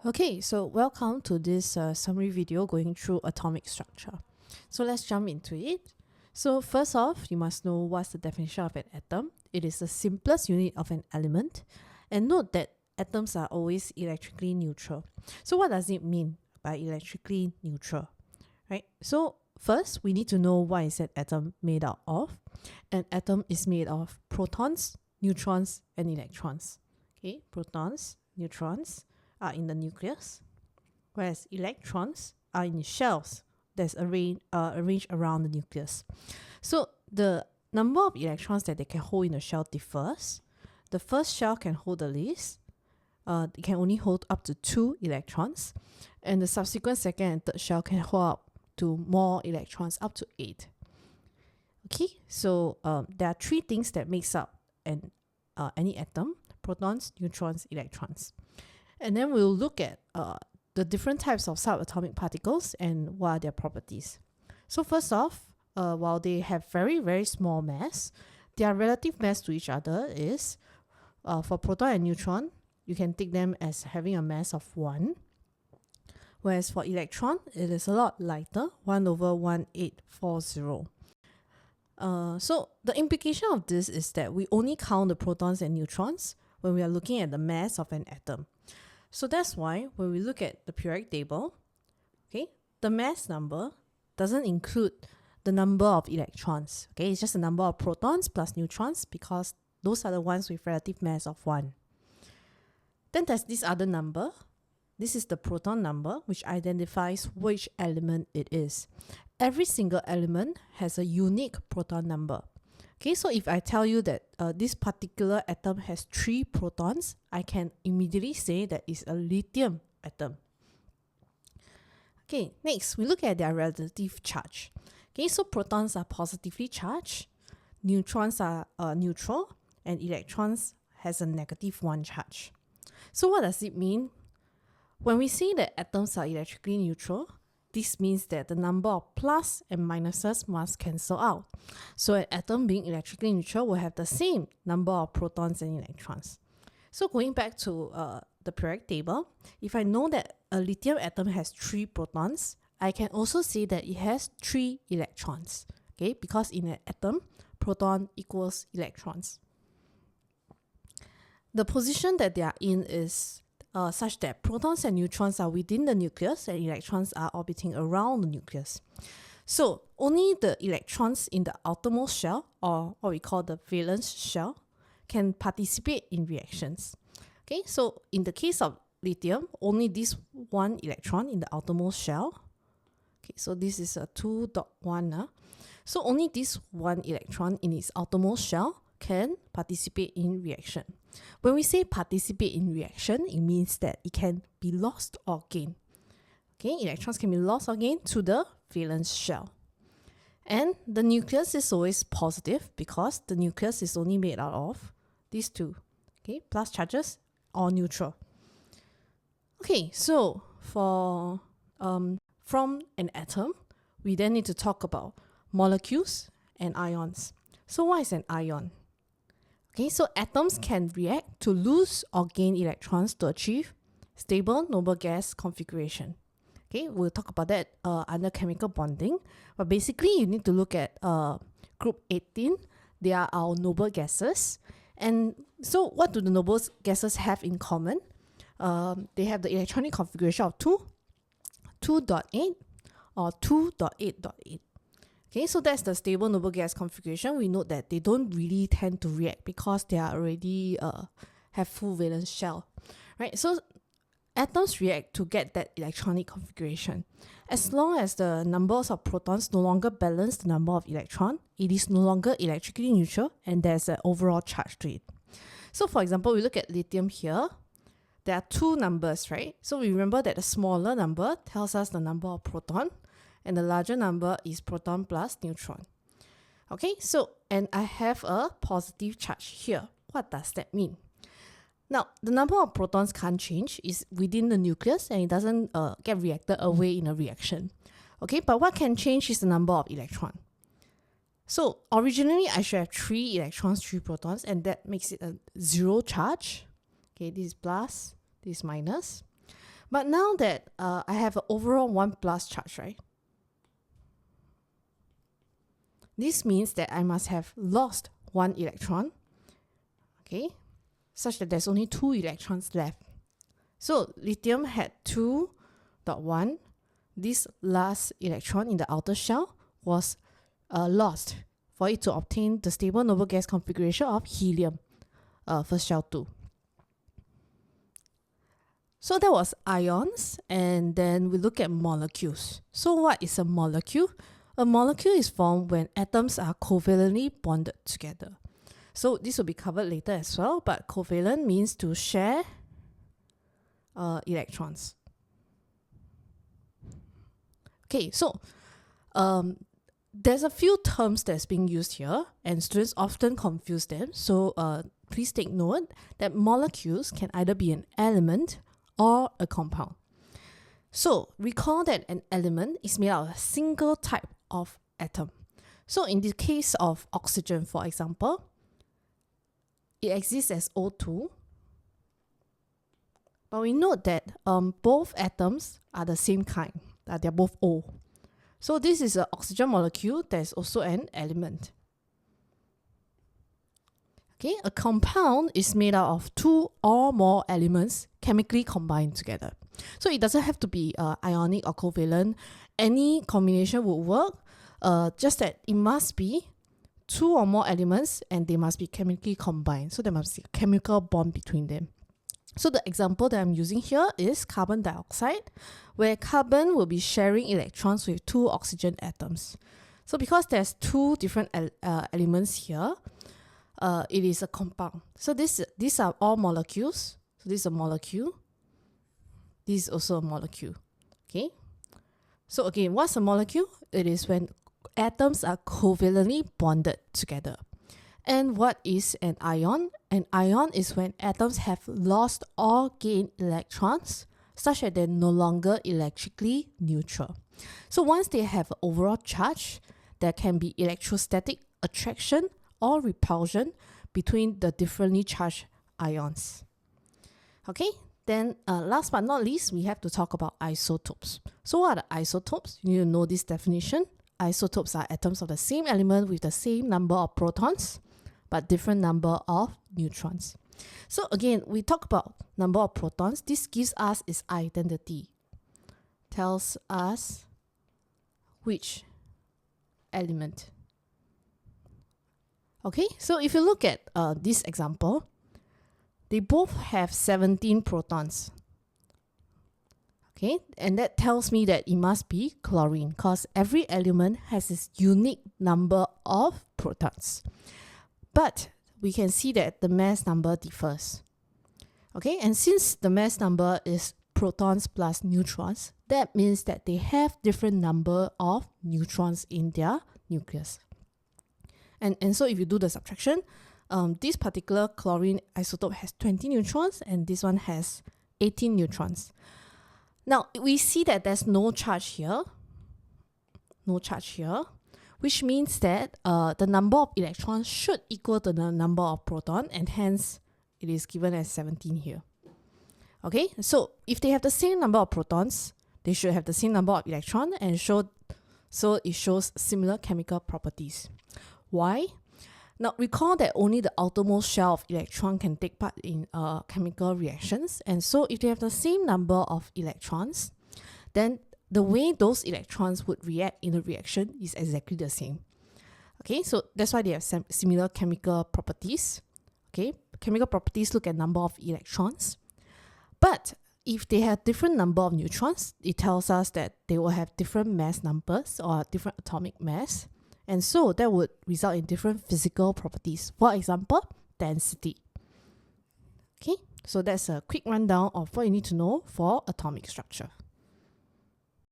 Okay, so welcome to this summary video going through atomic structure. So let's jump into it. So first off, you must know what's the definition of an atom. It is the simplest unit of an element. And note that atoms are always electrically neutral. So what does it mean by electrically neutral? Right? So first, we need to know what is an atom made out of. An atom is made of protons, neutrons, and electrons. Okay, protons, neutrons are in the nucleus, whereas electrons are in shells that's arranged around the nucleus. So the number of electrons that they can hold in a shell differs. The first shell can hold the least. It can only hold up to 2 electrons, and the subsequent second and third shell can hold up to more electrons, up to 8. Okay, so there are 3 things that makes up any atom: protons, neutrons, electrons. And then we'll look at the different types of subatomic particles and what are their properties. So first off, while they have very, very small mass, their relative mass to each other is, for proton and neutron, you can take them as having a mass of 1. Whereas for electron, it is a lot lighter, 1/1840. So the implication of this is that we only count the protons and neutrons when we are looking at the mass of an atom. So that's why when we look at the periodic table, okay, the mass number doesn't include the number of electrons. Okay, it's just the number of protons plus neutrons because those are the ones with relative mass of 1. Then there's this other number. This is the proton number, which identifies which element it is. Every single element has a unique proton number. Okay, so if I tell you that this particular atom has 3 protons, I can immediately say that it's a lithium atom. Okay, next we look at their relative charge. Okay, so protons are positively charged, neutrons are neutral, and electrons has a -1 charge. So what does it mean? When we say that atoms are electrically neutral, this means that the number of plus and minuses must cancel out. So an atom being electrically neutral will have the same number of protons and electrons. So going back to the periodic table, if I know that a lithium atom has 3 protons, I can also say that it has 3 electrons. Okay, because in an atom, proton equals electrons. The position that they are in is such that protons and neutrons are within the nucleus and electrons are orbiting around the nucleus. So only the electrons in the outermost shell, or what we call the valence shell, can participate in reactions. Okay, so in the case of lithium, only this 1 electron in the outermost shell. Okay, so this is a 2.1. So only this 1 electron in its outermost shell can participate in reaction. When we say participate in reaction, it means that it can be lost or gained. Okay, electrons can be lost or gained to the valence shell. And the nucleus is always positive because the nucleus is only made out of these 2. Okay, plus charges or neutral. Okay, so for from an atom, we then need to talk about molecules and ions. So what is an ion? Okay, so atoms can react to lose or gain electrons to achieve stable noble gas configuration. Okay, we'll talk about that under chemical bonding. But basically, you need to look at group 18. They are our noble gases. And so what do the noble gases have in common? They have the electronic configuration of 2.8 or 2.8.8. Okay, so that's the stable noble gas configuration. We note that they don't really tend to react because they are already have full valence shell, right? So atoms react to get that electronic configuration. As long as the numbers of protons no longer balance the number of electrons, it is no longer electrically neutral and there's an overall charge to it. So for example, we look at lithium here. There are 2 numbers, right? So we remember that the smaller number tells us the number of proton, and the larger number is proton plus neutron. Okay, so, and I have a positive charge here. What does that mean? Now, the number of protons can't change. It's within the nucleus and it doesn't get reacted away in a reaction. Okay, but what can change is the number of electrons. So, originally, I should have 3 electrons, 3 protons, and that makes it a 0 charge. Okay, this is plus, this is minus. But now that I have an overall 1 plus charge, right? This means that I must have lost 1 electron, okay, such that there's only 2 electrons left. So lithium had 2.1. This last electron in the outer shell was lost for it to obtain the stable noble gas configuration of helium, first shell 2. So that was ions, and then we look at molecules. So what is a molecule? A molecule is formed when atoms are covalently bonded together. So this will be covered later as well, but covalent means to share electrons. Okay, so there's a few terms that's being used here, and students often confuse them. So please take note that molecules can either be an element or a compound. So recall that an element is made out of a single type of atom. So in the case of oxygen, for example, it exists as O2. But we note that both atoms are the same kind, that they're both O. So this is an oxygen molecule that is also an element. Okay, a compound is made out of 2 or more elements chemically combined together. So it doesn't have to be ionic or covalent. Any combination would work, just that it must be 2 or more elements and they must be chemically combined. So there must be a chemical bond between them. So the example that I'm using here is carbon dioxide, where carbon will be sharing electrons with 2 oxygen atoms. So because there's 2 different elements here, it is a compound. So these are all molecules. So this is a molecule. This is also a molecule. Okay. So again, what's a molecule? It is when atoms are covalently bonded together. And what is an ion? An ion is when atoms have lost or gained electrons, such that they're no longer electrically neutral. So once they have an overall charge, there can be electrostatic attraction or repulsion between the differently charged ions. Okay, then last but not least, we have to talk about isotopes. So what are the isotopes? You need to know this definition. Isotopes are atoms of the same element with the same number of protons, but different number of neutrons. So again, we talk about number of protons. This gives us its identity. Tells us which element. Okay, so if you look at this example, they both have 17 protons. Okay, and that tells me that it must be chlorine because every element has its unique number of protons. But we can see that the mass number differs. Okay, and since the mass number is protons plus neutrons, that means that they have different number of neutrons in their nucleus. And so if you do the subtraction, this particular chlorine isotope has 20 neutrons and this one has 18 neutrons. Now, we see that there's no charge here, which means that the number of electrons should equal to the number of protons, and hence it is given as 17 here. Okay, so if they have the same number of protons, they should have the same number of electrons, and so it shows similar chemical properties. Why? Now, recall that only the outermost shell of electron can take part in chemical reactions. And so if they have the same number of electrons, then the way those electrons would react in a reaction is exactly the same. Okay, so that's why they have similar chemical properties. Okay, chemical properties look at number of electrons. But if they have different number of neutrons, it tells us that they will have different mass numbers or different atomic mass. And so that would result in different physical properties. For example, density. Okay, so that's a quick rundown of what you need to know for atomic structure.